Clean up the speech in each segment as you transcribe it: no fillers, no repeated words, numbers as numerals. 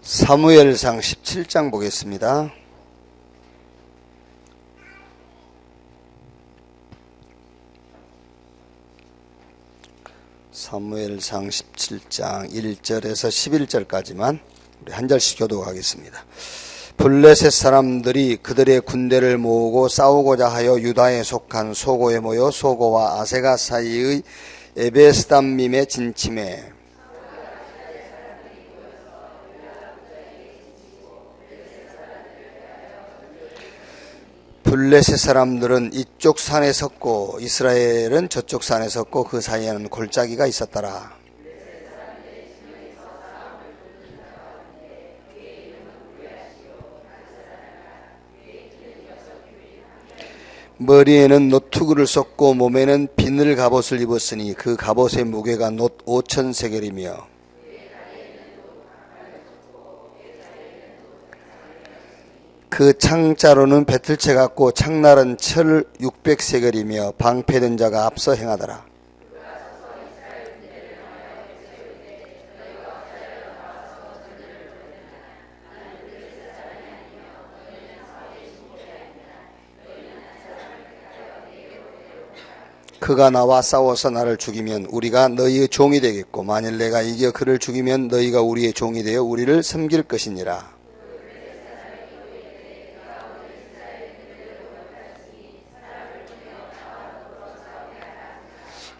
사무엘상 17장 보겠습니다. 사무엘상 17장 1절에서 11절까지만 우리 한 절씩 교독하겠습니다. 블레셋 사람들이 그들의 군대를 모으고 싸우고자 하여 유다에 속한 소고에 모여 소고와 아세가 사이의 에베스담밈에 진침해 블레셋 사람들은 이쪽 산에 섰고 이스라엘은 저쪽 산에 섰고 그 사이에는 골짜기가 있었더라. 머리에는 노투구를 썼고 몸에는 비늘 갑옷을 입었으니 그 갑옷의 무게가 놋 5,000세겔이며 그 창자로는 배틀채 같고 창날은 철 600세겔이며 방패든 자가 앞서 행하더라. 그가 나와 싸워서 나를 죽이면 우리가 너희의 종이 되겠고 만일 내가 이겨 그를 죽이면 너희가 우리의 종이 되어 우리를 섬길 것이니라.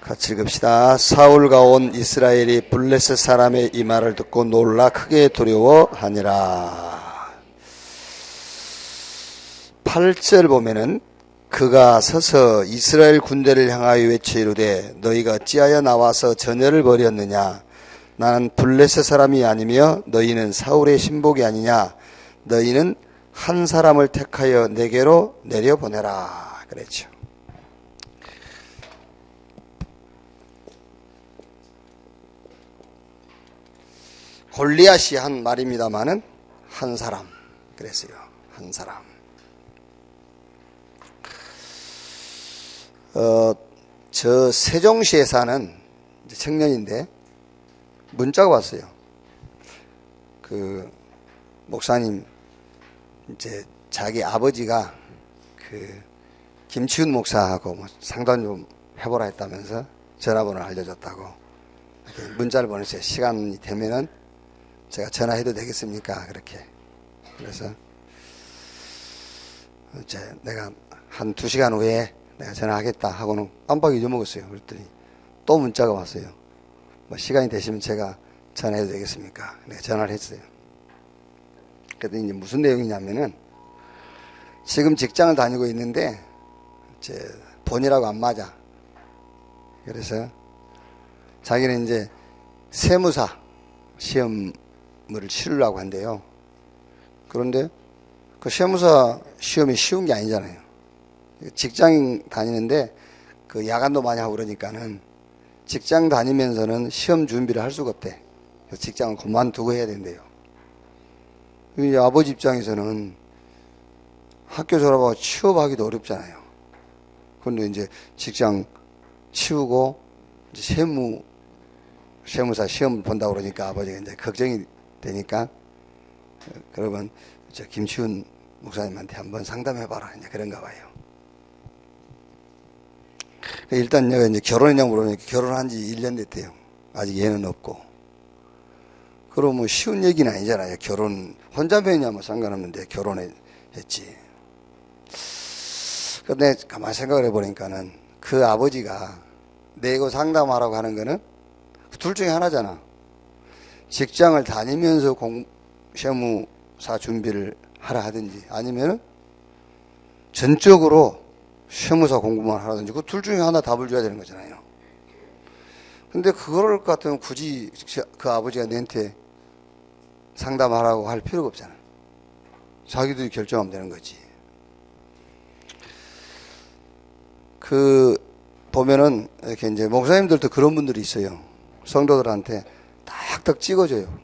같이 읽읍시다. 사울과 온 이스라엘이 블레셋 사람의 이 말을 듣고 놀라 크게 두려워하니라. 8절 보면은 그가 서서 이스라엘 군대를 향하여 외쳐 이르되 너희가 어찌하여 나와서 전열을 벌였느냐. 나는 블레셋 사람이 아니며 너희는 사울의 신복이 아니냐. 너희는 한 사람을 택하여 내게로 내려보내라. 그랬죠. 골리앗이 한 말입니다마는 한 사람 그랬어요. 한 사람. 저 세종시에 사는 청년인데 문자가 왔어요. 그 목사님 이제 자기 아버지가 그 김치훈 목사하고 뭐 상담 좀 해보라 했다면서 전화번호를 알려줬다고 문자를 보냈어요. 시간이 되면은 제가 전화해도 되겠습니까? 그렇게. 그래서 이제 내가 한 2시간 후에 내가 전화하겠다 하고는 깜빡 잊어먹었어요. 그랬더니 또 문자가 왔어요. 뭐 시간이 되시면 제가 전화해도 되겠습니까? 내가 전화를 했어요. 그랬더니 이제 무슨 내용이냐면은 지금 직장을 다니고 있는데 이제 본이라고 안 맞아. 그래서 자기는 이제 세무사 시험을 치르려고 한대요. 그런데 그 세무사 시험이 쉬운 게 아니잖아요. 직장 다니는데 그 야간도 많이 하고 그러니까는 직장 다니면서는 시험 준비를 할 수가 없대. 그래서 직장을 그만두고 해야 된대요. 이제 아버지 입장에서는 학교 졸업하고 취업하기도 어렵잖아요. 그런데 이제 직장 치우고 이제 세무사 시험 본다고 그러니까 아버지가 이제 걱정이 되니까 그러면 저 김치훈 목사님한테 한번 상담해봐라. 이제 그런가 봐요. 일단 내가 이제 결혼했냐고 물어보니까 결혼한 지 1년 됐대요. 아직 얘는 없고. 그럼 뭐 쉬운 얘기는 아니잖아요. 결혼, 혼자면이야 뭐 상관없는데 결혼했지. 근데 가만히 생각을 해보니까는 그 아버지가 내고 상담하라고 하는 거는 둘 중에 하나잖아. 직장을 다니면서 세무사 준비를 하라 하든지 아니면은 전적으로 세무사 공부만 하라든지 그 둘 중에 하나 답을 줘야 되는 거잖아요. 근데 그럴 것 같으면 굳이 그 아버지가 내한테 상담하라고 할 필요가 없잖아요. 자기들이 결정하면 되는 거지. 보면은 이렇게 이제 목사님들도 그런 분들이 있어요. 성도들한테 딱딱 찍어줘요.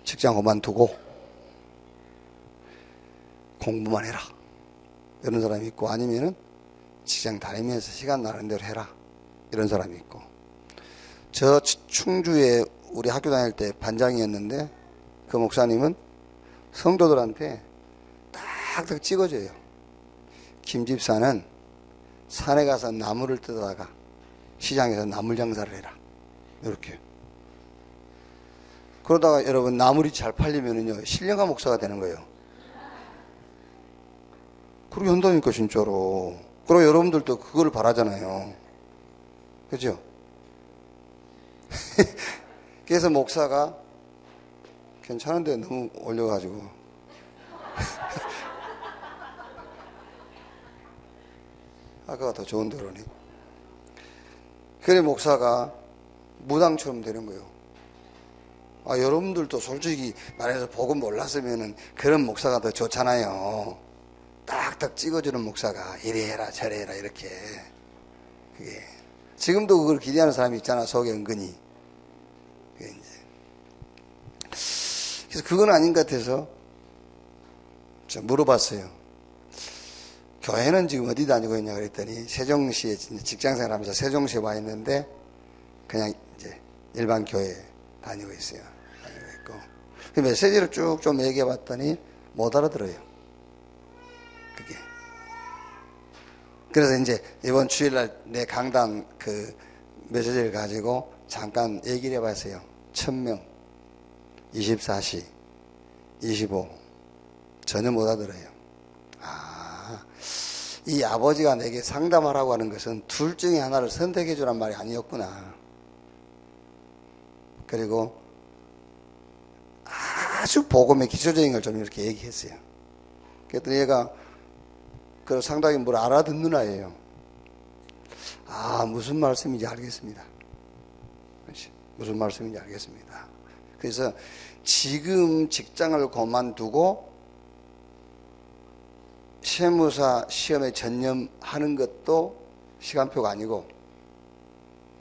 직장 그만두고 공부만 해라. 이런 사람이 있고 아니면은 직장 다니면서 시간 나는 대로 해라. 이런 사람이 있고 저 충주에 우리 학교 다닐 때 반장이었는데 그 목사님은 성도들한테 딱딱 찍어줘요. 김 집사는 산에 가서 나무를 뜯어다가 시장에서 나물 장사를 해라. 이렇게. 그러다가 여러분 나물이 잘 팔리면은요 신령한 목사가 되는 거예요. 그렇게 한다니까 진짜로. 그리고 여러분들도 그걸 바라잖아요. 그죠? 그래서 목사가 괜찮은데 너무 올려가지고 아까가 더 좋은데 그러니. 그래 목사가 무당처럼 되는 거예요. 여러분들도 솔직히 말해서 복음 몰랐으면은 그런 목사가 더 좋잖아요. 딱딱 찍어주는 목사가 이래 해라 저래 해라 이렇게. 그게 지금도 그걸 기대하는 사람이 있잖아 속에 은근히. 그게 이제. 그래서 그건 아닌 것 같아서 좀 물어봤어요. 교회는 지금 어디 다니고 있냐 그랬더니 세종시에 직장생활 하면서 세종시에 와 있는데 그냥 이제 일반 교회 다니고 있어요. 다니고 있고. 그 메시지를 쭉 좀 얘기해 봤더니 못 알아들어요. 그게. 그래서 이제 이번 주일날 내 강단 그 메시지를 가지고 잠깐 얘기를 해 봤어요. 1000명, 24시, 25. 전혀 못 알아들어요. 이 아버지가 내게 상담하라고 하는 것은 둘 중에 하나를 선택해 주란 말이 아니었구나. 그리고 아주 복음의 기초적인 걸 좀 이렇게 얘기했어요. 그랬더니 얘가 그 상당히 뭘 알아듣는 아이예요. 무슨 말씀인지 알겠습니다. 무슨 말씀인지 알겠습니다. 그래서 지금 직장을 그만두고 세무사 시험에 전념하는 것도 시간표가 아니고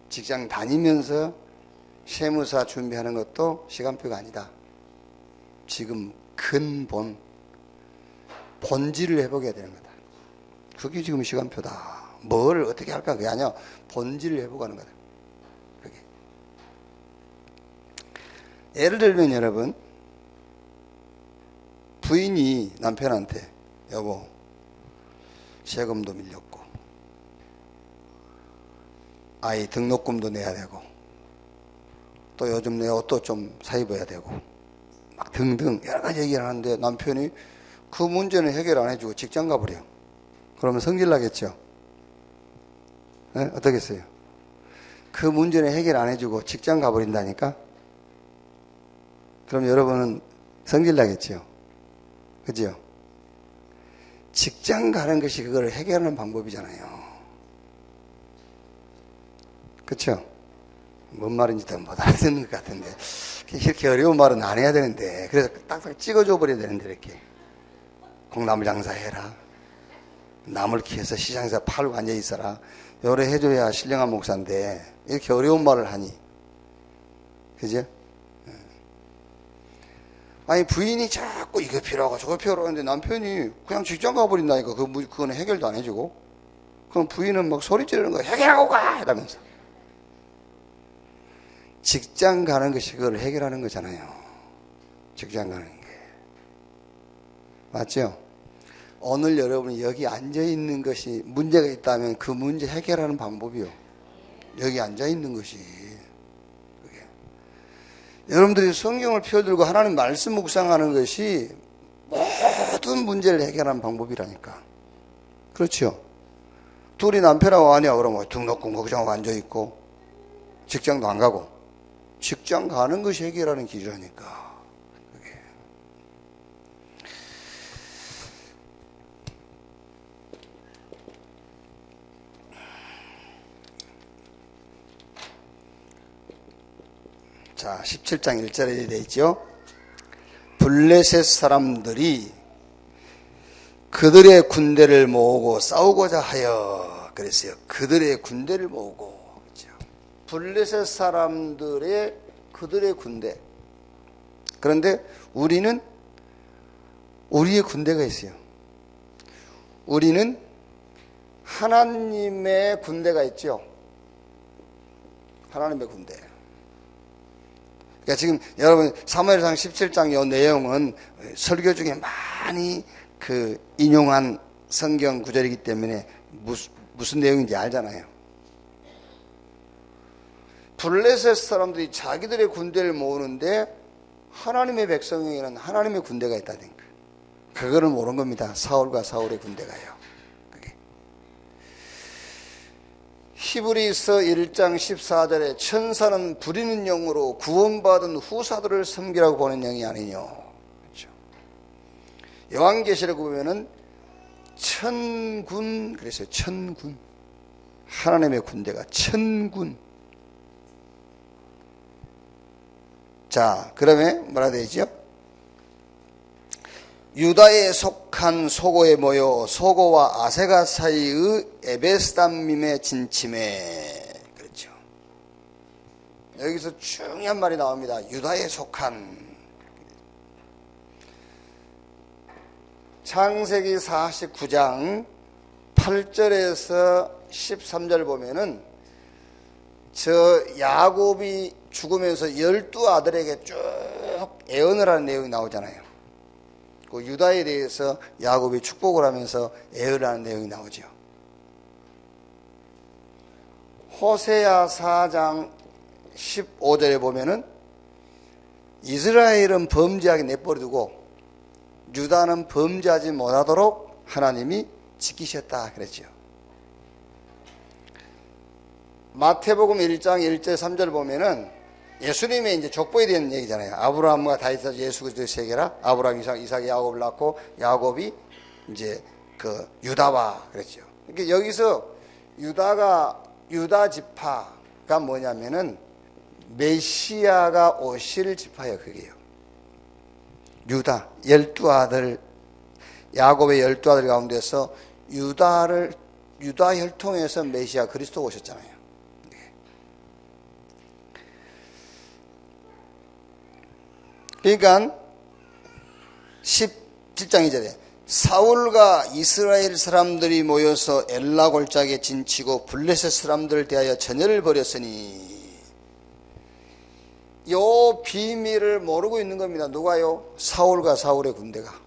직장 다니면서 세무사 준비하는 것도 시간표가 아니다. 지금 근본 본질을 회복해야 되는 거다. 그게 지금 시간표다. 뭘 어떻게 할까 그게 아니야. 본질을 회복하는 거다. 그게. 예를 들면 여러분 부인이 남편한테 여보 세금도 밀렸고 아이 등록금도 내야 되고 또 요즘 내 옷도 좀 사 입어야 되고 막 등등 여러 가지 얘기를 하는데 남편이 그 문제는 해결 안 해주고 직장 가버려요. 그러면 성질 나겠죠? 네? 어떻겠어요? 그 문제는 해결 안 해주고 직장 가버린다니까? 그럼 여러분은 성질 나겠죠? 그죠? 직장 가는 것이 그걸 해결하는 방법이잖아요. 그쵸? 뭔 말인지 더 못 알아듣는 것 같은데. 이렇게 어려운 말은 안 해야 되는데. 그래서 딱딱 찍어줘 버려야 되는데, 이렇게. 콩나물 장사해라. 나물 키워서 시장에서 팔고 앉아있어라. 요래 해줘야 신령한 목사인데, 이렇게 어려운 말을 하니. 그죠? 아니, 부인이 자꾸 이거 필요하고 저거 필요하고 하는데 남편이 그냥 직장 가버린다니까. 그거는 해결도 안 해주고. 그럼 부인은 막 소리 지르는 거야. 해결하고 가! 이러면서. 직장 가는 것이 그걸 해결하는 거잖아요. 직장 가는 게. 맞죠? 오늘 여러분이 여기 앉아있는 것이 문제가 있다면 그 문제 해결하는 방법이요. 여기 앉아있는 것이. 그게. 여러분들이 성경을 펴들고 하나님 말씀 묵상하는 것이 모든 문제를 해결하는 방법이라니까. 그렇죠? 둘이 남편하고 하냐 그러면 등록금 걱정하고 앉아있고 직장도 안 가고 직장 가는 것이 해결하는 길이라니까. 그게. 자, 17장 1절에 되어 있죠. 블레셋 사람들이 그들의 군대를 모으고 싸우고자 하여 그랬어요. 그들의 군대를 모으고. 블레셋 사람들의 그들의 군대. 그런데 우리는 우리의 군대가 있어요. 우리는 하나님의 군대가 있죠. 하나님의 군대. 그러니까 지금 여러분 사무엘상 17장 요 내용은 설교 중에 많이 인용한 성경 구절이기 때문에 무슨 내용인지 알잖아요. 블레셋 사람들이 자기들의 군대를 모으는데 하나님의 백성에게는 하나님의 군대가 있다는 거예요. 그거를 모르는 겁니다. 사울과 사울의 군대가요. 그게. 히브리서 1장 14절에 천사는 부리는 영으로 구원받은 후사들을 섬기라고 보는 영이 아니뇨. 그렇죠. 요한계시록 보면은 천군 그랬어요. 천군. 하나님의 군대가 천군. 자, 그러면 뭐라 되죠? 유다에 속한 소고에 모여 소고와 아세가 사이의 에베스담밈에 진침해. 그렇죠. 여기서 중요한 말이 나옵니다. 유다에 속한. 창세기 49장 8절에서 13절 보면은 저 야곱이 죽으면서 12아들에게 쭉 애언을 하는 내용이 나오잖아요. 그 유다에 대해서 야곱이 축복을 하면서 애언을 하는 내용이 나오죠. 호세아 4장 15절에 보면은 이스라엘은 범죄하게 내버려두고 유다는 범죄하지 못하도록 하나님이 지키셨다 그랬죠. 마태복음 1장 1절 3절 보면은 예수님의 이제 족보에 대한 얘기잖아요. 아브라함과 다윗과 예수 그리스도의 세계라. 아브라함, 이삭이 야곱을 낳고 야곱이 이제 유다와 그랬죠. 그러니까 여기서 유다 지파가 뭐냐면은 메시아가 오실 지파예요. 그게요. 유다 12아들 야곱의 12아들 가운데서 유다 혈통에서 메시아 그리스도가 오셨잖아요. 그러니까 17장 2절에 사울과 이스라엘 사람들이 모여서 엘라 골짜기에 진치고 블레셋 사람들을 대하여 전열을 벌였으니 요 비밀을 모르고 있는 겁니다. 누가요? 사울과 사울의 군대가.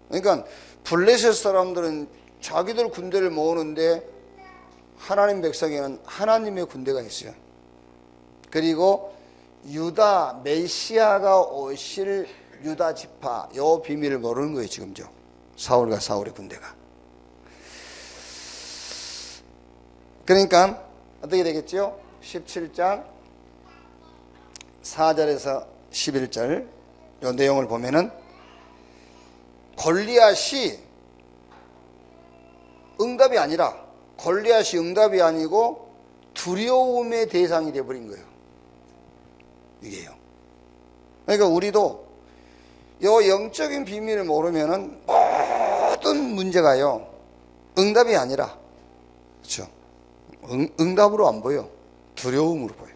그러니까 블레셋 사람들은 자기들 군대를 모으는데 하나님 백성에는 하나님의 군대가 있어요. 그리고 유다 메시아가 오실 유다 지파 요 비밀을 모르는 거예요. 지금죠. 사울과 사울의 군대가. 그러니까 어떻게 되겠죠? 17장 4절에서 11절 요 내용을 보면은 골리앗이 응답이 아니라 골리앗이 응답이 아니고 두려움의 대상이 되어버린 거예요. 이게요. 그러니까 우리도 요 영적인 비밀을 모르면은 모든 문제가요 응답이 아니라 그렇죠. 응답으로 안 보여. 두려움으로 보여.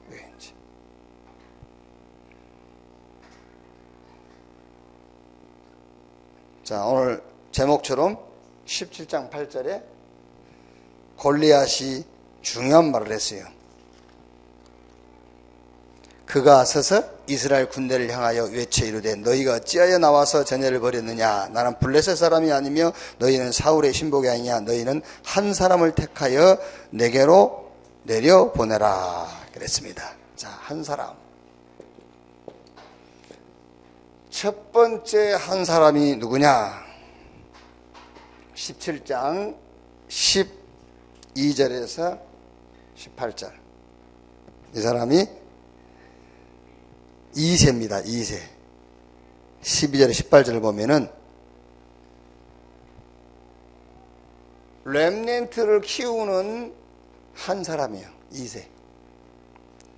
왜인지. 자, 오늘 제목처럼 17장 8절에 골리앗이 중요한 말을 했어요. 그가 서서 이스라엘 군대를 향하여 외쳐 이르되 너희가 어찌하여 나와서 전열을 벌였느냐. 나는 블레셋 사람이 아니며 너희는 사울의 신복이 아니냐. 너희는 한 사람을 택하여 내게로 내려보내라 그랬습니다. 자, 한 사람. 첫 번째 한 사람이 누구냐. 17장 12절에서 18절. 이 사람이 이새입니다. 이새. 12절에 18절을 보면은 렘넌트를 키우는 한 사람이에요. 이새.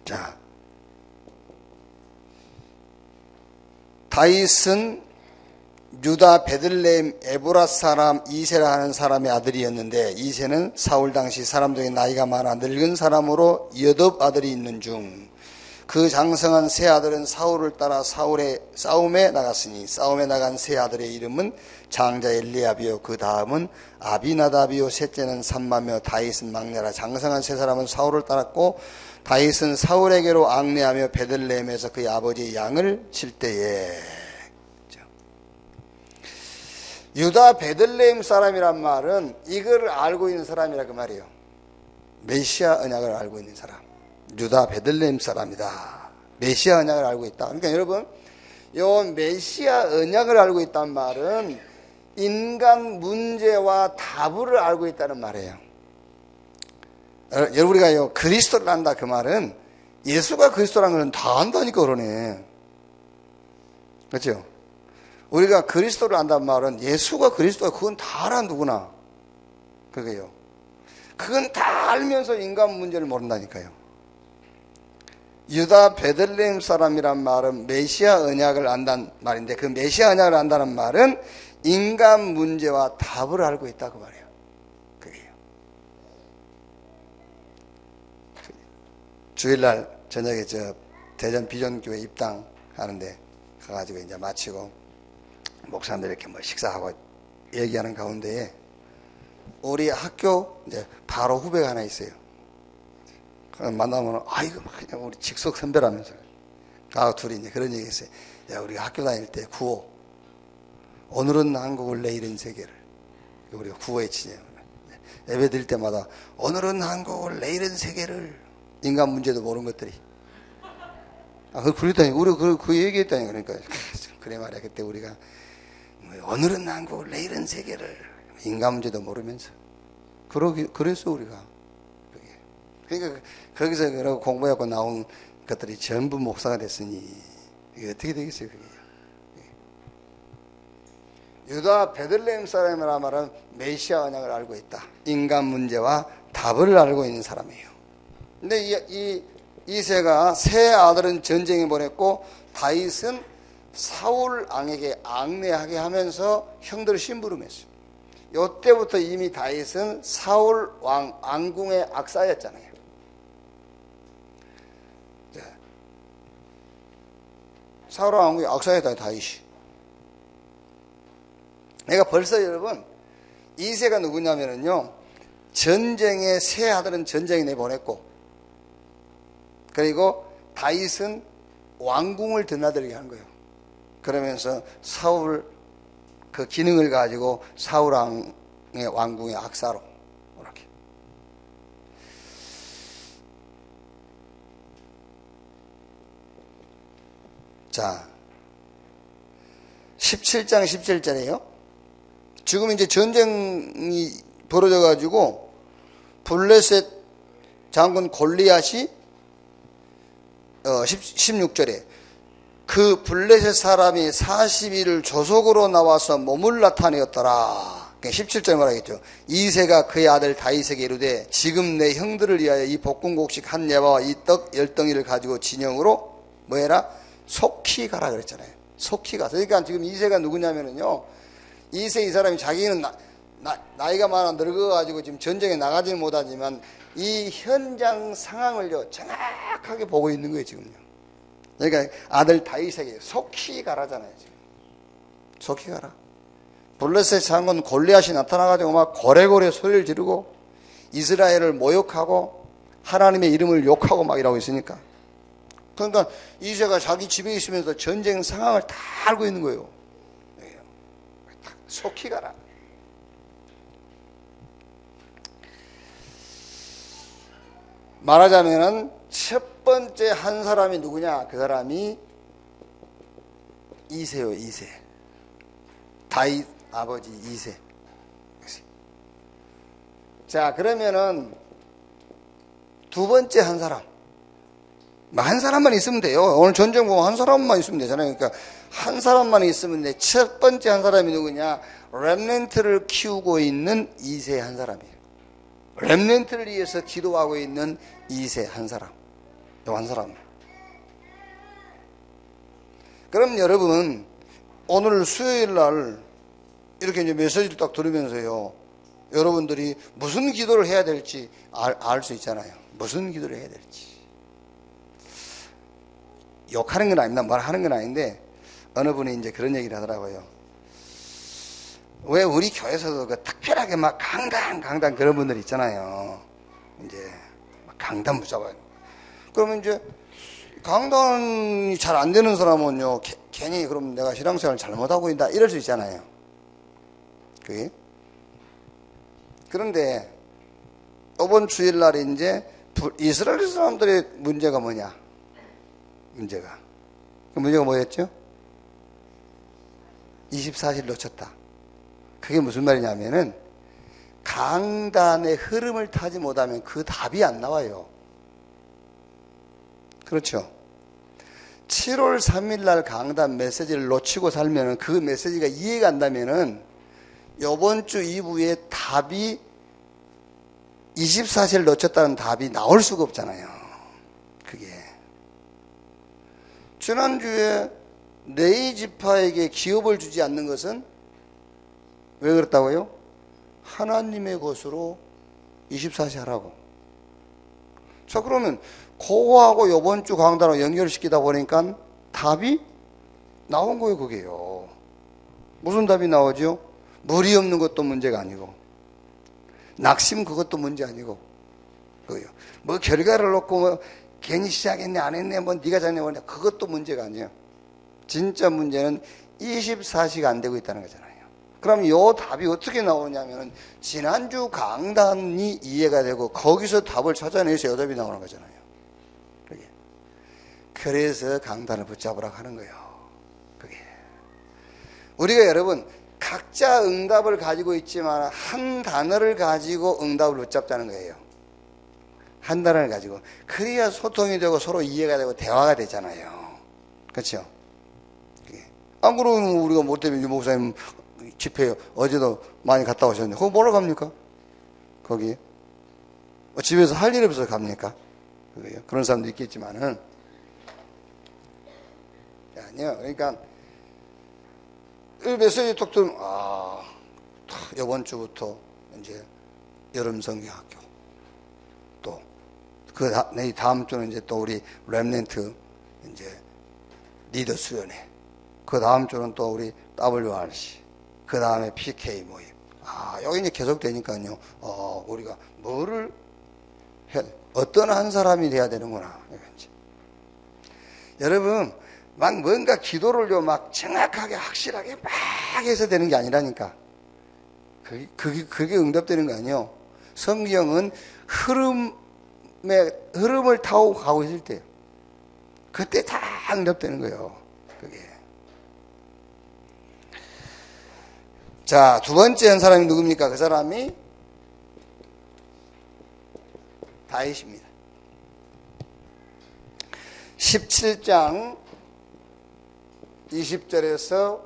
자, 다윗은 유다 베들레헴 에보라 사람 이새라 하는 사람의 아들이었는데 이새는 사울 당시 사람 중에 나이가 많아 늙은 사람으로 8 아들이 있는 중 그 장성한 세 아들은 사울을 따라 사울의 싸움에 나갔으니 싸움에 나간 세 아들의 이름은 장자 엘리압이요 그 다음은 아비나답이요 셋째는 삼마며 다윗은 막내라. 장성한 세 사람은 사울을 따랐고 다윗은 사울에게로 앙내하며 베들레헴에서 그의 아버지의 양을 칠 때에. 유다 베들레헴 사람이란 말은 이걸 알고 있는 사람이라 그 말이에요. 메시아 언약을 알고 있는 사람. 유다 베들레헴 사람이다. 메시아 언약을 알고 있다. 그러니까 여러분, 요 메시아 언약을 알고 있다는 말은 인간 문제와 답을 알고 있다는 말이에요. 여러분, 우리가 그리스도를 안다 그 말은 예수가 그리스도라는 건 다 안다니까 그러네. 그렇죠? 우리가 그리스도를 안다는 말은 예수가 그리스도가 그건 다 알아 누구나. 그게요. 그건 다 알면서 인간 문제를 모른다니까요. 유다 베들레헴 사람이란 말은 메시아 언약을 안다는 말인데 그 메시아 언약을 안다는 말은 인간 문제와 답을 알고 있다 그 말이에요. 그게요. 주일날 저녁에 대전 비전교회 입당하는데 가가지고 이제 마치고 목사님들 이렇게 식사하고 얘기하는 가운데에 우리 학교 이제 바로 후배가 하나 있어요. 만나면 이거 그냥 우리 직속 선배라면서 둘이 이제 그런 얘기 했어요. 야, 우리가 학교 다닐 때 구호 오늘은 한국을 내일은 세계를 우리가 구호에 치냐. 예배 드릴 때마다 오늘은 한국을 내일은 세계를 인간 문제도 모르는 것들이 그랬다니 우리 그 얘기했다니 그러니까 그래 말이야. 그때 우리가 오늘은 한국을 내일은 세계를 인간 문제도 모르면서 그랬어 우리가. 그러니까 거기서 그러고 공부하고 나온 것들이 전부 목사가 됐으니 이게 어떻게 되겠어요 그게. 유다 베들레헴 사람이라 말은 메시아 언약을 알고 있다. 인간 문제와 답을 알고 있는 사람이에요. 근데 이새가 세 아들은 전쟁에 보냈고 다윗은 사울 왕에게 앙내하게 하면서 형들을 심부름했어요. 이때부터 이미 다윗은 사울 왕궁의 악사였잖아요. 사울 왕궁의 악사였다 다윗이. 내가 벌써 여러분 이새가 누구냐면요 전쟁에 세 아들은 전쟁에 내보냈고 그리고 다윗은 왕궁을 드나들게 한 거예요. 그러면서 사울 그 기능을 가지고 사울 왕의 왕궁의 악사로 이렇게. 자 17장 17절이에요. 지금 이제 전쟁이 벌어져 가지고 블레셋 장군 골리앗이 16절에 그 블레셋 사람이 40일을 조속으로 나와서 몸을 나타내었더라. 17절 말하겠죠. 이새가 그의 아들 다윗에게 이르되 지금 내 형들을 위하여 이 볶음곡식 한 예바와 이 떡 10덩이를 가지고 진영으로 뭐해라? 속히 가라 그랬잖아요. 속히 가서. 그러니까 지금 이새가 누구냐면요. 이새 이 사람이 자기는 나이가 많아 늙어가지고 지금 전쟁에 나가지는 못하지만 이 현장 상황을요 정확하게 보고 있는 거예요 지금요. 그러니까 아들 다윗에게 속히 가라잖아요 지금. 속히 가라. 블레셋 장군 골리앗이 나타나가지고 막 고래고래 소리를 지르고 이스라엘을 모욕하고 하나님의 이름을 욕하고 막 이러고 있으니까. 그러니까 이새가 자기 집에 있으면서 전쟁 상황을 다 알고 있는 거예요. 속히 가라. 말하자면은 첫 번째 한 사람이 누구냐? 그 사람이 이새요, 이새. 다윗 아버지 이새. 자, 그러면은 두 번째 한 사람. 한 사람만 있으면 돼요. 오늘 전쟁 보면 한 사람만 있으면 되잖아요. 그러니까 한 사람만 있으면 돼. 첫 번째 한 사람이 누구냐? 렘넌트를 키우고 있는 이새 한 사람이에요. 렘넌트를 위해서 기도하고 있는 이새 한 사람. 요 한 사람. 그럼 여러분 오늘 수요일 날 이렇게 이제 메시지를 딱 들으면서요. 여러분들이 무슨 기도를 해야 될지 알 수 있잖아요. 무슨 기도를 해야 될지. 욕하는 건 아닙니다. 뭘 하는 건 아닌데 어느 분이 이제 그런 얘기를 하더라고요. 왜 우리 교회에서도 그 특별하게 막 강단 그런 분들 있잖아요. 이제 강단 붙잡아요. 그러면 이제 강단이 잘 안 되는 사람은요, 괜히 그럼 내가 신앙생활을 잘못하고 있다 이럴 수 있잖아요. 그게. 그런데 이번 주일날에 이제 이스라엘 사람들의 문제가 뭐냐? 그 문제가 뭐였죠? 24일 놓쳤다. 그게 무슨 말이냐면은 강단의 흐름을 타지 못하면 그 답이 안 나와요. 그렇죠? 7월 3일 날 강단 메시지를 놓치고 살면은 그 메시지가 이해가 안 되면은 이번 주 이후에 답이 24시를 놓쳤다는 답이 나올 수가 없잖아요. 그게. 지난주에 레위 지파에게 기업을 주지 않는 것은 왜 그렇다고요? 하나님의 것으로 24시 하라고. 자, 그러면 그거하고 이번 주 강단으로 연결시키다 보니까 답이 나온 거예요, 그게요. 무슨 답이 나오죠? 물이 없는 것도 문제가 아니고, 낙심 그것도 문제 아니고, 그거요. 뭐 결과를 놓고 뭐 괜히 시작했네, 안 했네, 뭐 네가 잘했네, 뭐 그것도 문제가 아니에요. 진짜 문제는 24시가 안 되고 있다는 거잖아요. 그럼 이 답이 어떻게 나오냐면은 지난주 강단이 이해가 되고 거기서 답을 찾아내서 이 답이 나오는 거잖아요. 그게. 그래서 강단을 붙잡으라고 하는 거예요. 그게. 우리가 여러분 각자 응답을 가지고 있지만 한 단어를 가지고 응답을 붙잡자는 거예요. 한 단어를 가지고. 그래야 소통이 되고 서로 이해가 되고 대화가 되잖아요. 그렇죠? 안 그러면 우리가 뭐 때문에 유 목사님 집회 어제도 많이 갔다 오셨는데 거기 뭐로 갑니까? 거기 집에서 할 일 없어서 갑니까? 그런 사람도 있겠지만은 아니요. 그러니까 메시지 톡 들으면 이번 주부터 이제 여름 성경학교 또 그 다음 주는 이제 또 우리 렘넌트 이제 리더 수련회 그 다음 주는 또 우리 WRC 그 다음에 PK 모임. 여기 이제 계속 되니까요. 우리가 뭐를 어떤 한 사람이 돼야 되는구나. 여러분, 막 뭔가 기도를요, 막 정확하게, 확실하게 막 해서 되는 게 아니라니까. 그게 응답되는 거 아니에요. 성경은 흐름을 타고 가고 있을 때요. 그때 다 응답되는 거예요. 그게. 자, 두 번째 한 사람이 누굽니까? 그 사람이 다윗입니다. 17장 20절에서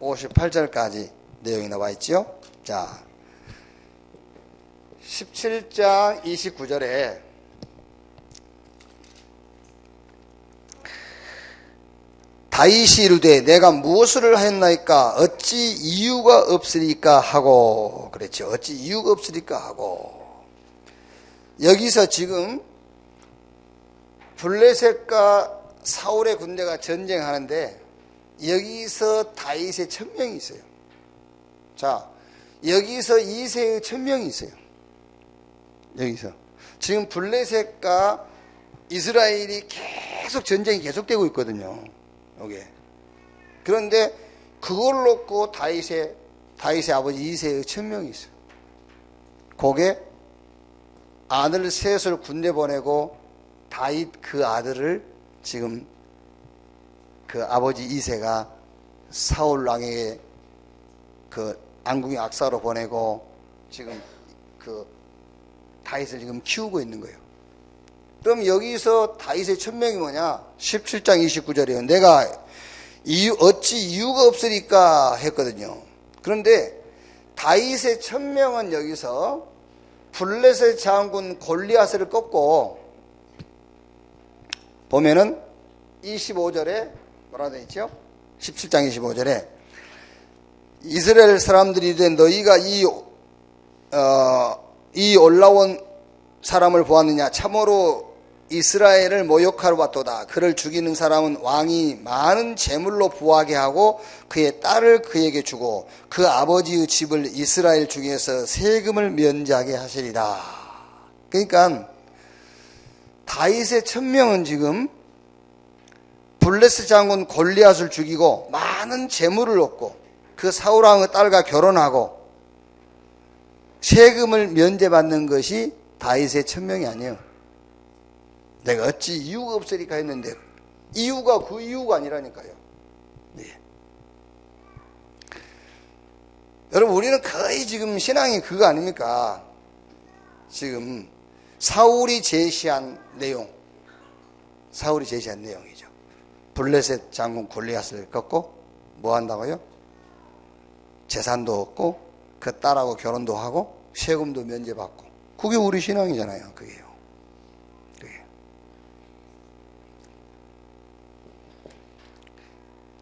58절까지 내용이 나와 있죠. 자, 17장 29절에 다윗이 이르되 내가 무엇을 하였나이까 어찌 이유가 없으리까 하고 그랬죠. 어찌 이유가 없으리까 하고 여기서 지금 블레셋과 사울의 군대가 전쟁하는데 여기서 다윗의 천명이 있어요. 자, 여기서 이새의 천명이 있어요. 여기서 지금 블레셋과 이스라엘이 계속 전쟁이 계속되고 있거든요. 여기에. 그런데 그걸 놓고 다윗의 아버지 이새의 천명이 있어요. 그게 아들 셋을 군대 보내고 다윗 그 아들을 지금 그 아버지 이새가 사울 왕에게 그 안궁의 악사로 보내고 지금 그 다윗을 지금 키우고 있는 거예요. 그럼 여기서 다윗의 천명이 뭐냐? 17장 29절이에요. 내가 어찌 이유가 없으니까 했거든요. 그런데 다윗의 천명은 여기서 블레셋 장군 골리앗을 꺾고 보면은 25절에 뭐라고 되어 있죠? 17장 25절에 이스라엘 사람들이 된 너희가 이 올라온 사람을 보았느냐? 참으로 이스라엘을 모욕하러 왔도다. 그를 죽이는 사람은 왕이 많은 재물로 부하게 하고 그의 딸을 그에게 주고 그 아버지의 집을 이스라엘 중에서 세금을 면제하게 하시리라. 그러니까 다윗의 천명은 지금 블레셋 장군 골리앗을 죽이고 많은 재물을 얻고 그 사울 왕의 딸과 결혼하고 세금을 면제받는 것이 다윗의 천명이 아니에요. 내가 어찌 이유가 없으리까 했는데 이유가 그 이유가 아니라니까요. 네. 여러분 우리는 거의 지금 신앙이 그거 아닙니까? 지금 사울이 제시한 내용이죠. 블레셋 장군 골리앗을 꺾고 뭐 한다고요? 재산도 얻고 그 딸하고 결혼도 하고 세금도 면제받고 그게 우리 신앙이잖아요. 그게요.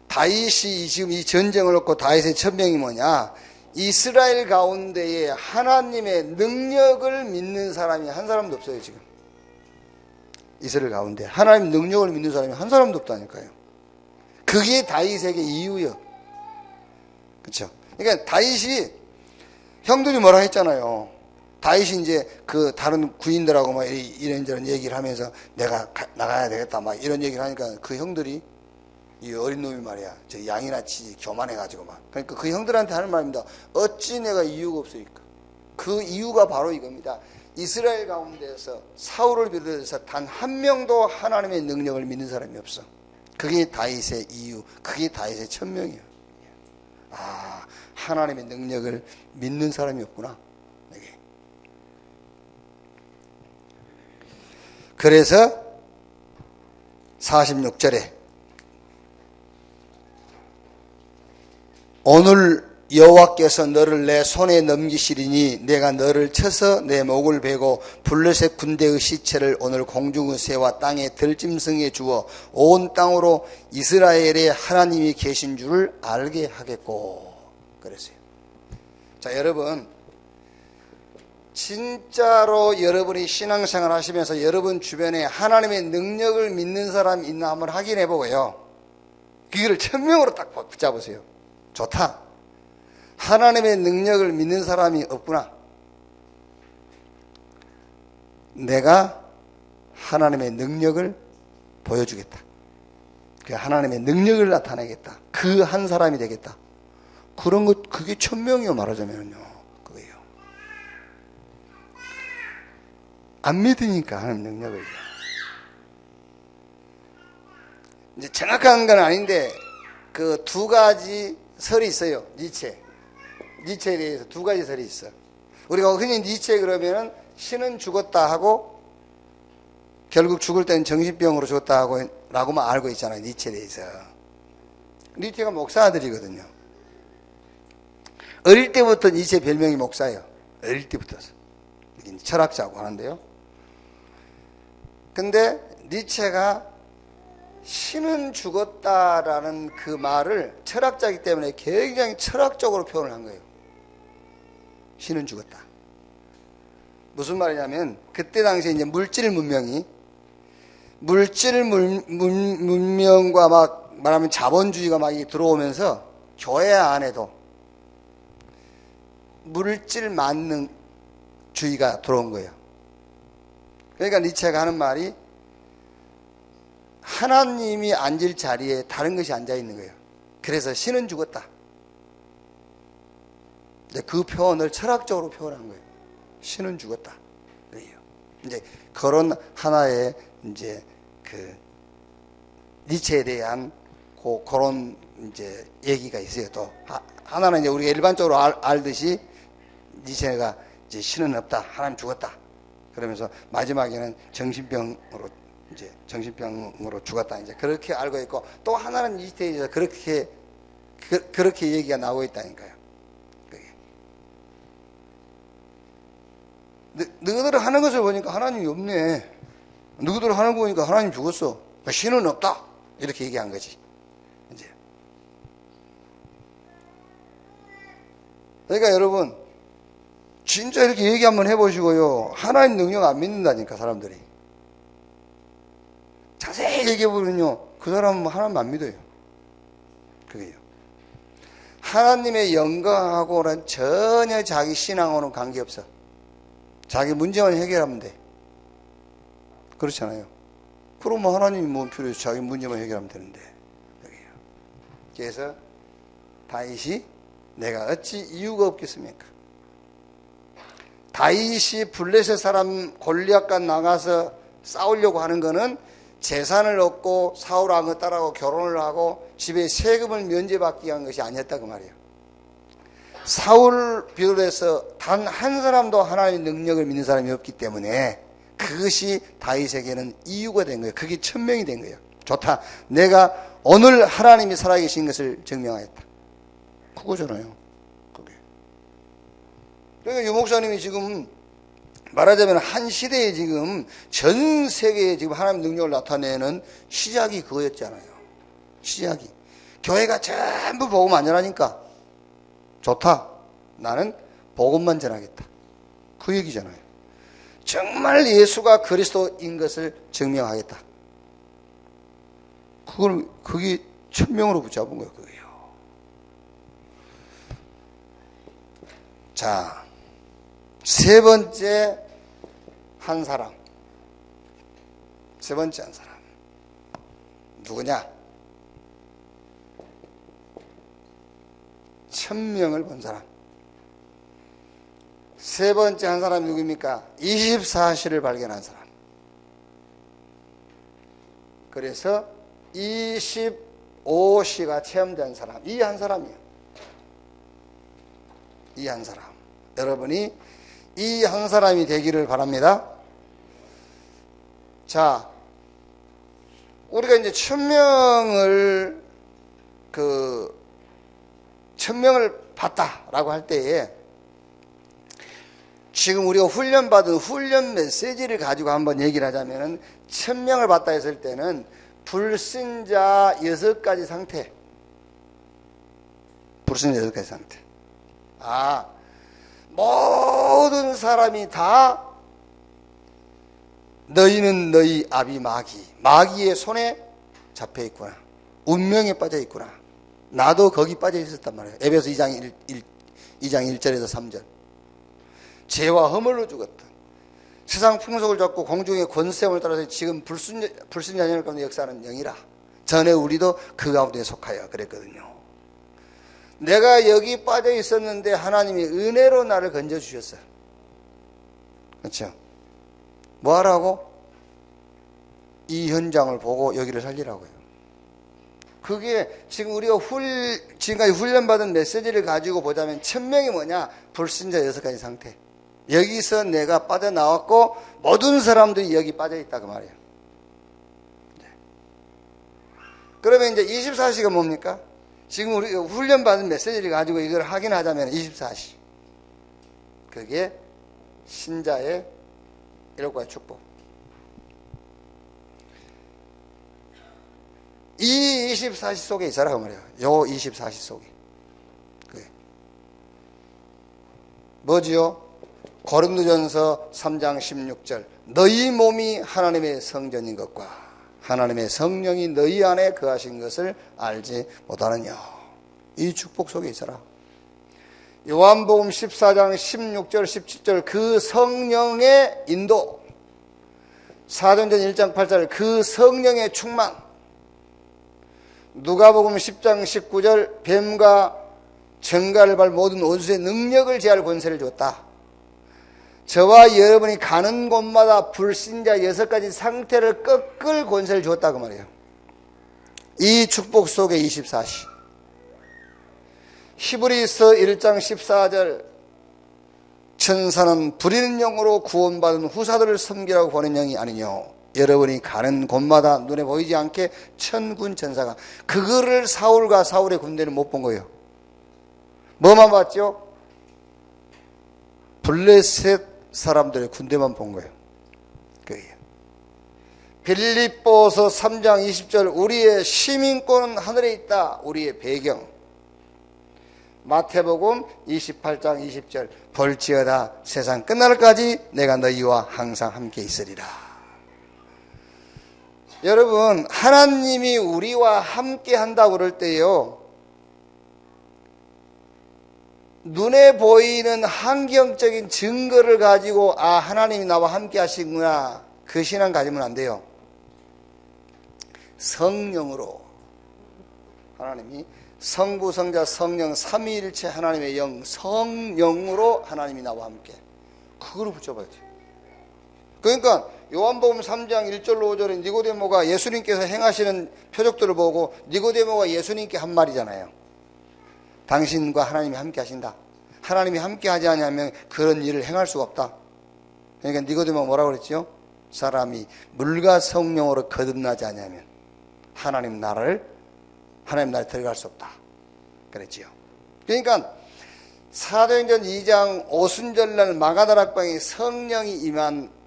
다윗이 지금 이 전쟁을 얻고 다윗의 천명이 뭐냐? 이스라엘 가운데에 하나님의 능력을 믿는 사람이 한 사람도 없어요. 지금 이스라엘 가운데 하나님 능력을 믿는 사람이 한 사람도 없다니까요. 그게 다윗에게 이유요. 그렇죠? 그러니까 다윗이 형들이 뭐라 했잖아요. 다윗이 이제 그 다른 구인들하고 막 이런저런 얘기를 하면서 내가 나가야 되겠다 막 이런 얘기를 하니까 그 형들이 이 어린 놈이 말이야 저 양이나 치지 교만해가지고 막 그러니까 그 형들한테 하는 말입니다. 어찌 내가 이유가 없으니까. 그 이유가 바로 이겁니다. 이스라엘 가운데에서 사울을 비롯해서 단 한 명도 하나님의 능력을 믿는 사람이 없어. 그게 다윗의 이유, 그게 다윗의 천명이에요. 아, 하나님의 능력을 믿는 사람이 없구나. 그래서 46절에 오늘 여호와께서 너를 내 손에 넘기시리니 내가 너를 쳐서 내 목을 베고 블레셋 군대의 시체를 오늘 공중의 새와 땅의 들짐승에 주어 온 땅으로 이스라엘의 하나님이 계신 줄을 알게 하겠고 그랬어요. 자, 여러분 진짜로 여러분이 신앙생활 하시면서 여러분 주변에 하나님의 능력을 믿는 사람이 있나 한번 확인해 보고요. 그거를 천명으로 딱 붙잡으세요. 좋다. 하나님의 능력을 믿는 사람이 없구나. 내가 하나님의 능력을 보여주겠다. 그 하나님의 능력을 나타내겠다. 그 한 사람이 되겠다. 그런 것, 그게 천명이요, 말하자면요. 그거예요. 안 믿으니까 하나님 능력을. 이제 정확한 건 아닌데, 그 두 가지 설이 있어요. 니체에 대해서 두 가지 설이 있어. 우리가 흔히 니체 그러면은 신은 죽었다 하고 결국 죽을 때는 정신병으로 죽었다 하고 라고만 알고 있잖아요. 니체에 대해서. 니체가 목사 아들이거든요. 어릴 때부터 니체 별명이 목사예요. 어릴 때부터. 철학자고 하는데요. 근데 니체가 신은 죽었다라는 그 말을 철학자이기 때문에 굉장히 철학적으로 표현을 한 거예요. 신은 죽었다. 무슨 말이냐면 그때 당시에 이제 물질 문명과 막 말하면 자본주의가 막 들어오면서 교회 안에도 물질 만능주의가 들어온 거예요. 그러니까 니체가 하는 말이 하나님이 앉을 자리에 다른 것이 앉아 있는 거예요. 그래서 신은 죽었다. 그 표현을 철학적으로 표현한 거예요. 신은 죽었다. 이제 그런 하나의 이제 그 니체에 대한 그런 이제 얘기가 있어요. 또 하나는 이제 우리가 일반적으로 알듯이 니체가 이제 신은 없다. 하나님 죽었다. 그러면서 마지막에는 정신병으로 죽었다. 이제 그렇게 알고 있고 또 하나는 니체에서 그렇게 얘기가 나오고 있다니까요. 너희들 하는 것을 보니까 하나님이 없네. 너희들 하는 거 보니까 하나님 죽었어. 신은 없다. 이렇게 얘기한 거지. 이제. 그러니까 여러분, 진짜 이렇게 얘기 한번 해보시고요. 하나님 능력 안 믿는다니까, 사람들이. 자세히 얘기해보면요, 그 사람은 하나님 안 믿어요. 그게요. 하나님의 영광하고는 전혀 자기 신앙하고는 관계없어. 자기 문제만 해결하면 돼. 그렇잖아요. 그럼 하나님이 뭐 필요해서 자기 문제만 해결하면 되는데. 여기요. 그래서 다윗이 내가 어찌 이유가 없겠습니까? 다윗이 블레셋 사람 골리앗과 나가서 싸우려고 하는 거는 재산을 얻고 사울왕을 따라고 결혼을 하고 집에 세금을 면제받기 위한 것이 아니었다 그 말이에요. 사울 비롯해서 단 한 사람도 하나님의 능력을 믿는 사람이 없기 때문에 그것이 다윗에게는 이유가 된 거예요. 그게 천명이 된 거예요. 좋다. 내가 오늘 하나님이 살아계신 것을 증명하였다. 그거잖아요. 그게. 그러니까 유 목사님이 지금 말하자면 한 시대에 지금 전 세계에 지금 하나님의 능력을 나타내는 시작이 그거였잖아요. 시작이. 교회가 전부 복음 안 전하니까 좋다. 나는 복음만 전하겠다. 그 얘기잖아요. 정말 예수가 그리스도인 것을 증명하겠다. 그게 천명으로 붙잡은 거예요. 그게요. 자, 세 번째 한 사람. 세 번째 한 사람. 누구냐? 천명을 본 사람. 세 번째 한 사람이 누구입니까? 24시를 발견한 사람. 그래서 25시가 체험된 사람. 이 한 사람이에요. 이 한 사람. 여러분이 이 한 사람이 되기를 바랍니다. 자, 우리가 이제 천명을 봤다라고 할 때에 지금 우리가 훈련받은 훈련 메시지를 가지고 한번 얘기를 하자면은 천명을 받다 했을 때는 불신자 6가지 상태. 불신자 6가지 상태. 모든 사람이 다 너희는 너희 아비 마귀의 손에 잡혀 있구나. 운명에 빠져 있구나. 나도 거기 빠져 있었단 말이에요. 에베소 2장 1절에서 3절. 죄와 허물로 죽었다. 세상 풍속을 잡고 공중의 권세함을 따라서 지금 불순자 영 가운데 역사하는 영이라. 전에 우리도 그 가운데 속하여 그랬거든요. 내가 여기 빠져 있었는데 하나님이 은혜로 나를 건져주셨어요. 그렇죠? 뭐 하라고? 이 현장을 보고 여기를 살리라고요. 그게 지금 우리가 지금까지 훈련받은 메시지를 가지고 보자면 천명이 뭐냐? 불신자 6가지 상태. 여기서 내가 빠져나왔고 모든 사람들이 여기 빠져있다 그 말이에요. 그러면 이제 24시가 뭡니까? 지금 우리가 훈련받은 메시지를 가지고 이걸 확인하자면 24시. 그게 신자의 7가지 축복. 이 24시 속에 있어라 그 말이에요. 요 24시 속에. 그게 뭐지요? 고린도전서 3장 16절. 너희 몸이 하나님의 성전인 것과 하나님의 성령이 너희 안에 거하신 것을 알지 못하느냐. 이 축복 속에 있어라. 요한복음 14장 16절 17절 그 성령의 인도. 사도행전 1장 8절 그 성령의 충만. 누가복음 10장 19절 뱀과 정갈을 발 모든 원수의 능력을 제할 권세를 줬다. 저와 여러분이 가는 곳마다 불신자 6가지 상태를 꺾을 권세를 줬다 그 말이에요. 이 축복 속에 24시. 히브리서 1장 14절 천사는 부리는 영으로 구원받은 후사들을 섬기라고 보낸 영이 아니뇨. 여러분이 가는 곳마다 눈에 보이지 않게 천군 천사가. 그거를 사울과 사울의 군대는 못 본 거예요. 뭐만 봤죠? 블레셋 사람들의 군대만 본 거예요. 그게요. 빌립보서 3장 20절 우리의 시민권은 하늘에 있다. 우리의 배경. 마태복음 28장 20절 볼지어다 세상 끝날까지 내가 너희와 항상 함께 있으리라. 여러분, 하나님이 우리와 함께 한다고 그럴 때요, 눈에 보이는 환경적인 증거를 가지고 하나님이 나와 함께 하시구나, 그 신앙 가지면 안 돼요. 성령으로, 하나님이 성부, 성자, 성령 삼위일체 하나님의 영, 성령으로 하나님이 나와 함께, 그거를 붙여봐야 돼요. 그러니까 요한복음 3장 1절로 5절에 니고데모가 예수님께서 행하시는 표적들을 보고 니고데모가 예수님께 한 말이잖아요. 당신과 하나님이 함께 하신다. 하나님이 함께 하지 않으면 그런 일을 행할 수가 없다. 그러니까 니고데모가 뭐라고 그랬죠? 사람이 물과 성령으로 거듭나지 않으면 하나님 나라에 들어갈 수 없다 그랬지요. 그러니까 사도행전 2장 오순절날 마가다락방에 성령이 임한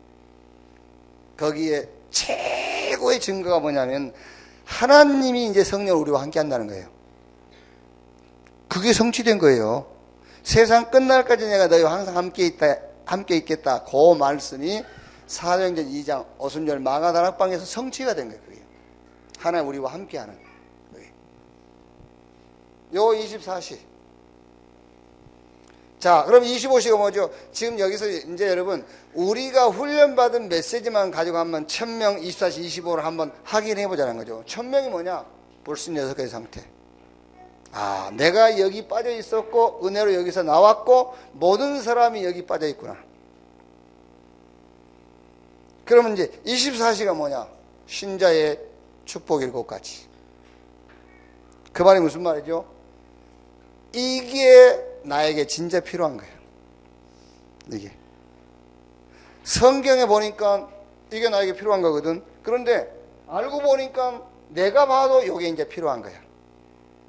거기에 최고의 증거가 뭐냐면 하나님이 이제 성령을 우리와 함께 한다는 거예요. 그게 성취된 거예요. 세상 끝날까지 내가 너희와 항상 함께 있겠다. 그 말씀이 사도행전 2장 오순절 마가다락방에서 성취가 된 거예요. 그게. 하나님 우리와 함께 하는 거예요. 요 24시. 자, 그럼 25시가 뭐죠? 지금 여기서 이제 여러분, 우리가 훈련받은 메시지만 가지고 한번 1000명 24시 25를 한번 확인해 보자는 거죠. 1000명이 뭐냐? 불순 6가지 상태. 내가 여기 빠져 있었고 은혜로 여기서 나왔고 모든 사람이 여기 빠져 있구나. 그러면 이제 24시가 뭐냐? 신자의 축복 7가지. 그 말이 무슨 말이죠? 이게 나에게 진짜 필요한 거예요. 이게 성경에 보니까 이게 나에게 필요한 거거든. 그런데 알고 보니까 내가 봐도 이게 이제 필요한 거야.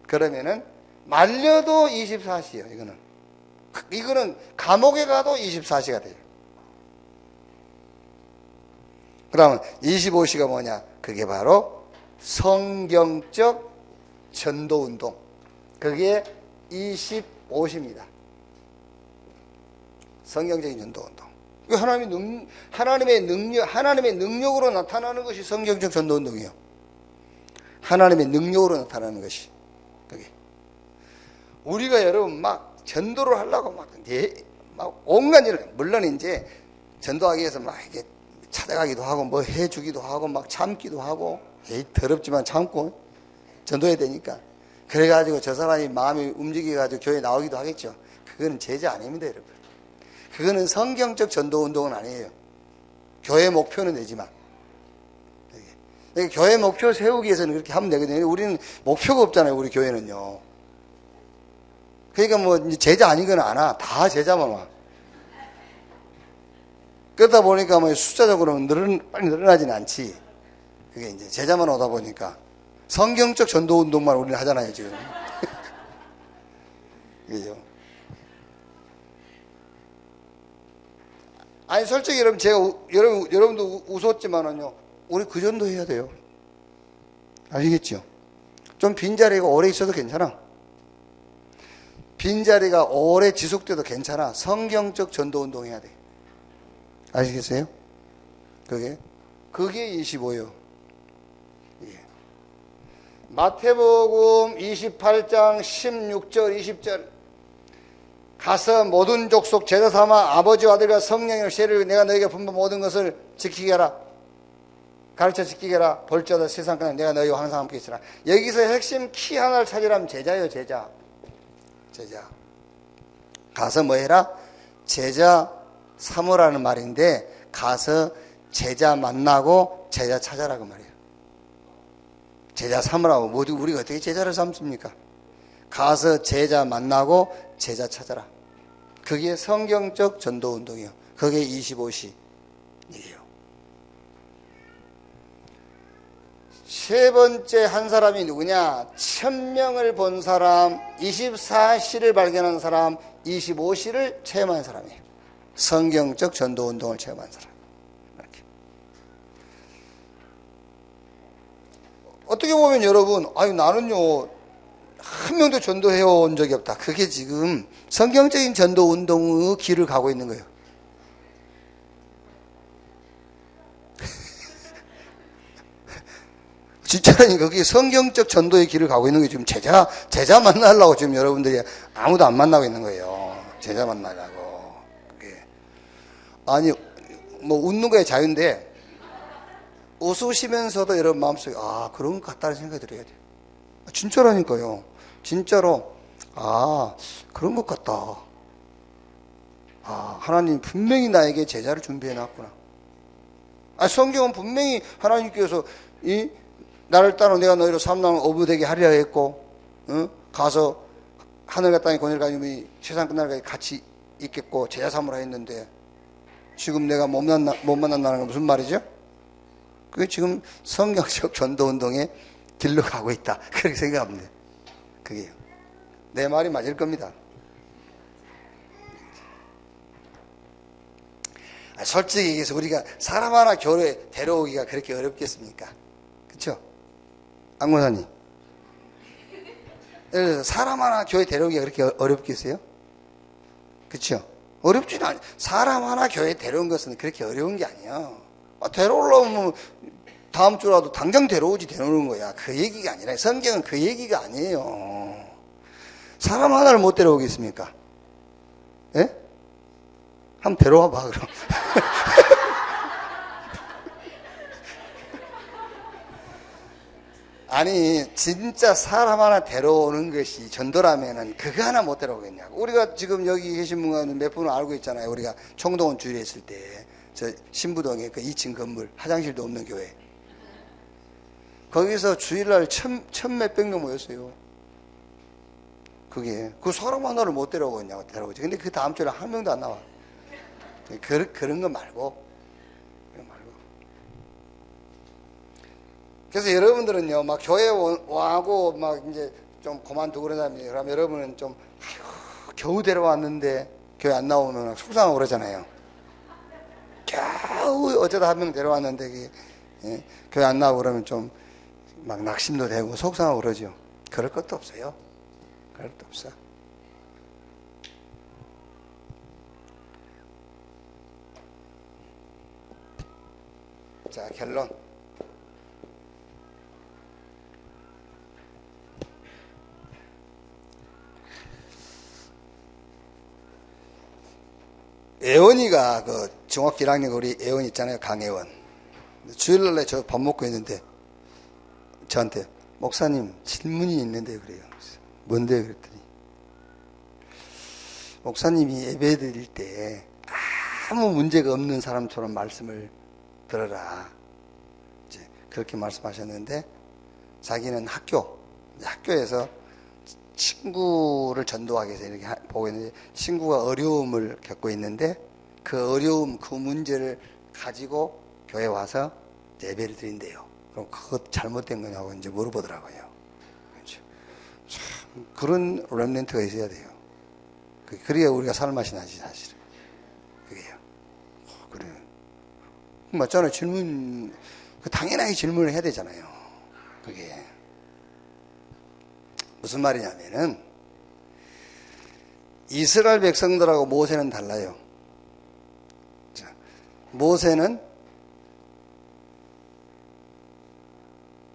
그러면은 말려도 24시예요. 이거는 감옥에 가도 24시가 돼요. 그러면 25시가 뭐냐? 그게 바로 성경적 전도운동. 그게 25시입니다. 성경적인 전도운동. 하나님의 능력으로 나타나는 것이 성경적 전도운동이에요. 하나님의 능력으로 나타나는 것이. 그게. 우리가 여러분 막 전도를 하려고 막 온갖 일을, 물론 이제 전도하기 위해서 막 이게 찾아가기도 하고 뭐 해주기도 하고 막 참기도 하고, 더럽지만 참고 전도해야 되니까. 그래가지고 저 사람이 마음이 움직여가지고 교회 나오기도 하겠죠. 그거는 제자 아닙니다, 여러분. 그거는 성경적 전도운동은 아니에요. 교회 목표는 되지만. 교회 목표 세우기 위해서는 그렇게 하면 되거든요. 우리는 목표가 없잖아요, 우리 교회는요. 그러니까 뭐 제자 아닌 건 안 와. 다 제자만 와. 그러다 보니까 뭐 숫자적으로는 빨리 늘어나지는 않지. 그게 이제 제자만 오다 보니까. 성경적 전도 운동만 우리는 하잖아요, 지금. 그죠? 아니, 솔직히 여러분, 여러분도 웃었지만은요, 우리 그 정도 해야 돼요. 아시겠죠? 좀 빈자리가 오래 있어도 괜찮아. 빈자리가 오래 지속돼도 괜찮아. 성경적 전도 운동 해야 돼. 아시겠어요? 그게 25예요. 마태복음 28장 16절 20절 가서 모든 족속 제자 삼아 아버지와 아들과 성령의 세례를 내가 너에게 분부 모든 것을 지키게 하라. 가르쳐 지키게 하라. 볼지어다 세상까지 내가 너희와 항상 함께 있으라. 여기서 핵심 키 하나를 찾으라면 제자예요. 제자. 가서 뭐 해라? 제자 삼으라는 말인데, 가서 제자 만나고 제자 찾아라고 말이에요. 제자 삼으라고. 모두 우리가 어떻게 제자를 삼습니까? 가서 제자 만나고 제자 찾아라. 그게 성경적 전도운동이에요. 그게 25시이에요. 세 번째 한 사람이 누구냐? 1000명을 본 사람, 24시를 발견한 사람, 25시를 체험한 사람이에요. 성경적 전도운동을 체험한 사람. 어떻게 보면 여러분, 나는요, 한 명도 전도해 온 적이 없다. 그게 지금 성경적인 전도 운동의 길을 가고 있는 거예요. 진짜라니 거기 성경적 전도의 길을 가고 있는 게 지금 제자 만나려고 지금 여러분들이 아무도 안 만나고 있는 거예요. 제자 만나려고. 그게. 아니, 뭐 웃는 거에 자유인데 웃으시면서도 여러분 마음속에 아, 그런 것 같다는 생각이 들어야 돼요. 진짜라니까요. 진짜로 아, 그런 것 같다. 아, 하나님 분명히 나에게 제자를 준비해 놨구나. 아, 성경은 분명히 하나님께서 나를 따라 내가 너희로 삼남 어부되게 하리라 했고, 가서 하늘과 땅의 권위를 가지고 세상 끝날까지 같이 있겠고 제자 삼으라 했는데 지금 내가 못 만난다는 건 무슨 말이죠? 그게 지금 성경적 전도운동의 길로 가고 있다. 그렇게 생각합니다. 그게요. 내 말이 맞을 겁니다. 솔직히 얘기해서 우리가 사람 하나 교회에 데려오기가 그렇게 어렵겠습니까? 그렇죠? 안고사님, 사람 하나 교회 데려오기가 그렇게 어렵겠어요? 그렇죠? 어렵지는 않아요. 사람 하나 교회 데려온 것은 그렇게 어려운 게 아니에요. 데려오려면 다음 주라도 당장 데려오지 데려오는 거야. 그 얘기가 아니라 성경은 그 얘기가 아니에요. 사람 하나를 못 데려오겠습니까? 예? 한번 데려와 봐 그럼. 아니 진짜 사람 하나 데려오는 것이 전도라면은 그거 하나 못 데려오겠냐고. 우리가 지금 여기 계신 분은 몇 분은 알고 있잖아요. 우리가 총동원 주일에 있을 때 저 신부동에 그 2층 건물 화장실도 없는 교회 거기서 주일날 천 몇백 명 모였어요. 그게 그 사람 하나를 못 데려오겠냐고. 데려오지. 근데 그 다음 주에 한 명도 안 나와. 그런 거 말고. 그래서 여러분들은요, 막 교회 와고 막 이제 좀 그만두고 그러잖아요. 그럼 여러분은 좀, 아이고, 겨우 데려왔는데 교회 안 나오면 속상하고 그러잖아요. 겨우 어쩌다 한 명 데려왔는데, 예, 교회 안 나오고 그러면 좀 막 낙심도 되고 속상하고 그러죠. 그럴 것도 없어요. 그럴 것도 없어. 자, 결론. 애원이가 그 중학교 1학년 우리 애원 있잖아요. 강애원. 주일날에 저 밥 먹고 있는데 저한테 목사님 질문이 있는데 그래요. 뭔데 그랬더니 목사님이 예배 드릴 때 아무 문제가 없는 사람처럼 말씀을 들어라. 이제 그렇게 말씀하셨는데 자기는 학교에서 친구를 전도하기 위해서 이렇게 보고 있는데 친구가 어려움을 겪고 있는데 그 어려움, 그 문제를 가지고 교회 와서 예배를 드린대요. 그럼 그것 잘못된 거냐고 이제 물어보더라고요. 참 그런 렘넌트가 있어야 돼요. 그래야 우리가 살맛이 나지 사실은. 그게요. 그래요. 맞잖아요. 질문 당연하게 질문을 해야 되잖아요. 그게 무슨 말이냐면은 이스라엘 백성들하고 모세는 달라요. 자, 모세는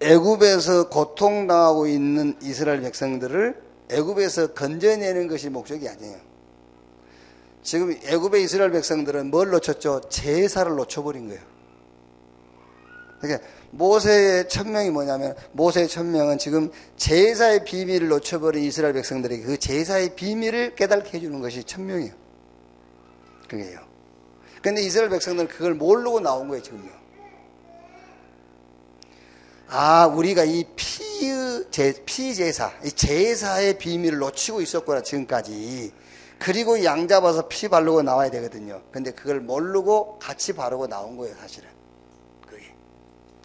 애굽에서 고통당하고 있는 이스라엘 백성들을 애굽에서 건져내는 것이 목적이 아니에요. 지금 애굽의 이스라엘 백성들은 뭘 놓쳤죠? 제사를 놓쳐버린 거예요. 그러니까 모세의 천명이 뭐냐면 모세의 천명은 지금 제사의 비밀을 놓쳐버린 이스라엘 백성들에게 그 제사의 비밀을 깨닫게 해주는 것이 천명이에요. 그게요. 그런데 이스라엘 백성들은 그걸 모르고 나온 거예요. 지금요. 아, 우리가 이 피제사, 이 제사의 비밀을 놓치고 있었구나, 지금까지. 그리고 양 잡아서 피 바르고 나와야 되거든요. 근데 그걸 모르고 같이 바르고 나온 거예요, 사실은. 그게.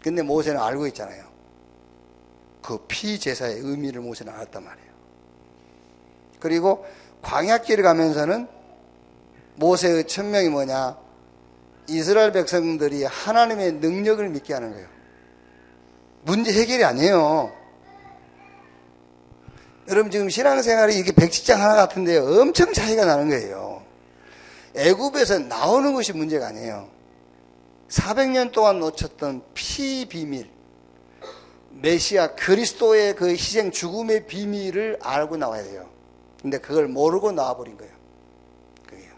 근데 모세는 알고 있잖아요. 그 피제사의 의미를 모세는 알았단 말이에요. 그리고 광야길을 가면서는 모세의 천명이 뭐냐? 이스라엘 백성들이 하나님의 능력을 믿게 하는 거예요. 문제 해결이 아니에요. 여러분 지금 신앙생활이 이게 백지장 하나 같은데 엄청 차이가 나는 거예요. 애굽에서 나오는 것이 문제가 아니에요. 400년 동안 놓쳤던 피 비밀. 메시아 그리스도의 그 희생 죽음의 비밀을 알고 나와야 돼요. 근데 그걸 모르고 나와버린 거예요. 그게요.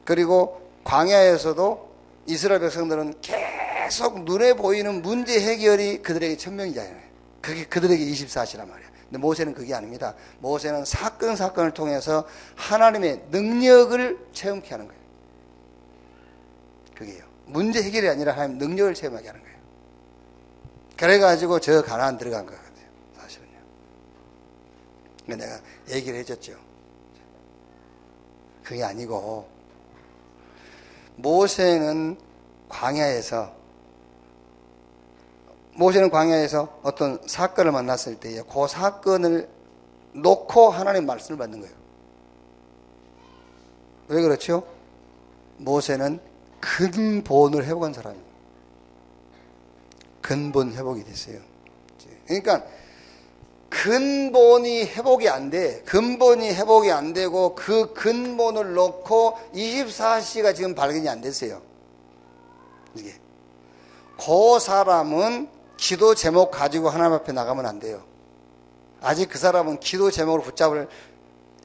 그리고 광야에서도 이스라엘 백성들은 계속 눈에 보이는 문제 해결이 그들에게 천명이잖아요. 그게 그들에게 24시란 말이에요. 근데 모세는 그게 아닙니다. 모세는 사건을 통해서 하나님의 능력을 체험케 하는 거예요. 그게요. 문제 해결이 아니라 하나님 능력을 체험하게 하는 거예요. 그래가지고 저 가나안 들어간 거거든요. 사실은요. 내가 얘기를 해줬죠. 그게 아니고 모세는 광야에서 어떤 사건을 만났을 때에 그 사건을 놓고 하나님의 말씀을 받는 거예요. 왜 그렇죠? 모세는 근본을 회복한 사람이에요. 근본 회복이 됐어요. 그러니까 근본이 회복이 안 돼. 근본이 회복이 안 되고 그 근본을 놓고 24시가 지금 발견이 안 됐어요. 이게. 그 사람은 기도 제목 가지고 하나님 앞에 나가면 안 돼요. 아직 그 사람은 기도 제목을 붙잡을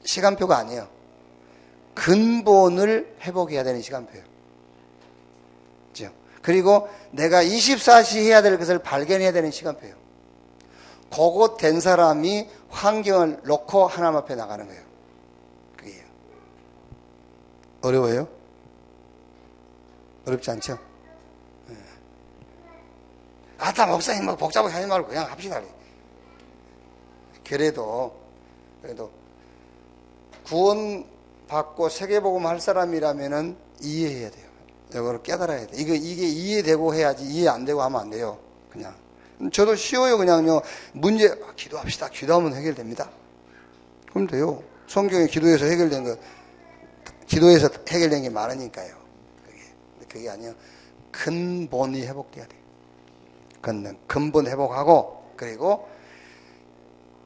시간표가 아니에요. 근본을 회복해야 되는 시간표예요. 그렇죠? 그리고 내가 24시 해야 될 것을 발견해야 되는 시간표예요. 그것 된 사람이 환경을 놓고 하나님 앞에 나가는 거예요. 그게요. 어려워요? 어렵지 않죠? 아따 목사님 막 복잡하게 하지 말고 그냥 합시다. 그래도 구원받고 세계복음 할 사람이라면은 이해해야 돼요. 이거를 깨달아야 돼. 이게 이해되고 해야지. 이해 안 되고 하면 안 돼요. 그냥. 저도 쉬워요. 그냥요. 문제 기도합시다. 기도하면 해결됩니다. 그럼 돼요. 성경에 기도해서 해결된 게 많으니까요. 그게 아니에요. 근본이 회복돼야 돼요. 근본 회복하고 그리고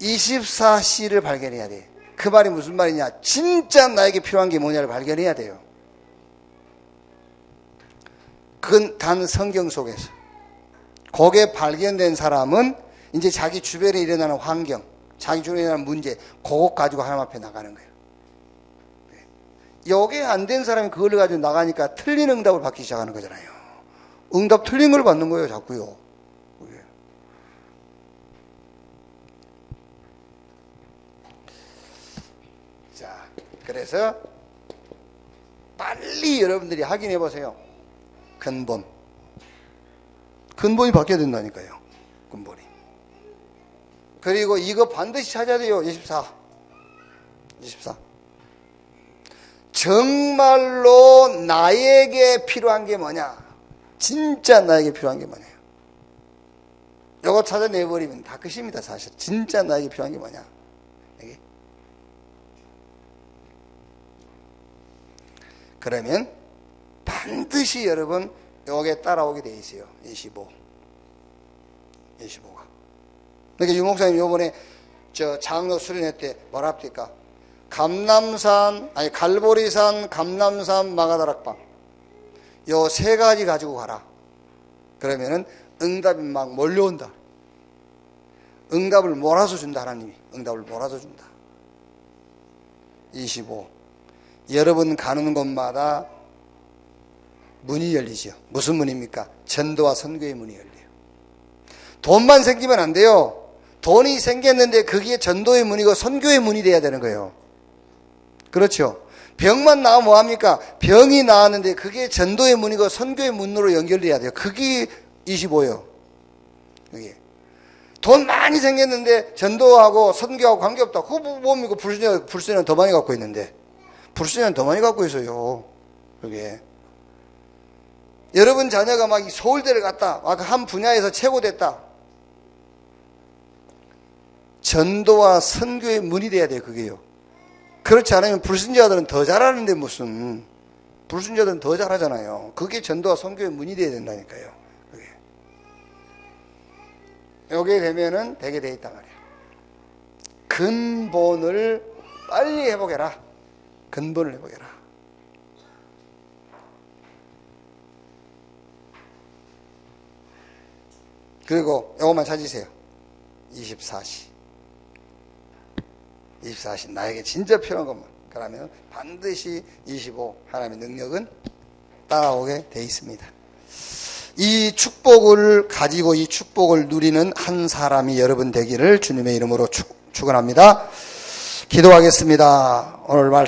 24시를 발견해야 돼. 그 말이 무슨 말이냐? 진짜 나에게 필요한 게 뭐냐를 발견해야 돼요. 그건 단 성경 속에서. 거기에 발견된 사람은 이제 자기 주변에 일어나는 환경, 자기 주변에 일어나는 문제, 그것 가지고 하나님 앞에 나가는 거예요. 여기에 안 된 사람이 그걸 가지고 나가니까 틀린 응답을 받기 시작하는 거잖아요. 응답 틀린 걸 받는 거예요, 자꾸요. 자, 그래서 빨리 여러분들이 확인해 보세요. 근본이 바뀌어야 된다니까요. 근본이. 그리고 이거 반드시 찾아야 돼요. 24. 정말로 나에게 필요한 게 뭐냐? 진짜 나에게 필요한 게 뭐냐? 이거 찾아내버리면 다 끝입니다, 사실. 진짜 나에게 필요한 게 뭐냐? 이게. 그러면 반드시 여러분 여기에 따라오게 돼 있어요. 25가. 그러니까 유 목사님 요번에 장로 수련회 때 뭐라 합니까? 갈보리산, 감남산, 마가다락방. 요 세 가지 가지고 가라. 그러면은 응답이 막 몰려온다. 응답을 몰아서 준다, 하나님이. 응답을 몰아서 준다. 25. 여러분 가는 곳마다 문이 열리죠. 무슨 문입니까? 전도와 선교의 문이 열려요. 돈만 생기면 안 돼요. 돈이 생겼는데 그게 전도의 문이고 선교의 문이 돼야 되는 거예요. 그렇죠? 병만 나오면 뭐합니까? 병이 나왔는데 그게 전도의 문이고 선교의 문으로 연결돼야 돼요. 그게 25예요. 그게. 돈 많이 생겼는데 전도하고 선교하고 관계없다. 그거 뭡니까? 불신자는 더 많이 갖고 있는데. 불신자는 더 많이 갖고 있어요. 그게. 여러분 자녀가 막 서울대를 갔다. 막 한 분야에서 최고 됐다. 전도와 선교의 문이 돼야 돼요. 그게요. 그렇지 않으면 불신자들은 더 잘하는데 무슨. 불신자들은 더 잘하잖아요. 그게 전도와 선교의 문이 돼야 된다니까요. 그게. 여기에 되면은 되게 돼 있단 말이에요. 근본을 빨리 회복해라. 근본을 회복해라. 그리고 이것만 찾으세요. 24시. 24시 나에게 진짜 필요한 것만. 그러면 반드시 25 하나님의 능력은 따라오게 돼 있습니다. 이 축복을 가지고 이 축복을 누리는 한 사람이 여러분 되기를 주님의 이름으로 축원합니다. 기도하겠습니다. 오늘 말씀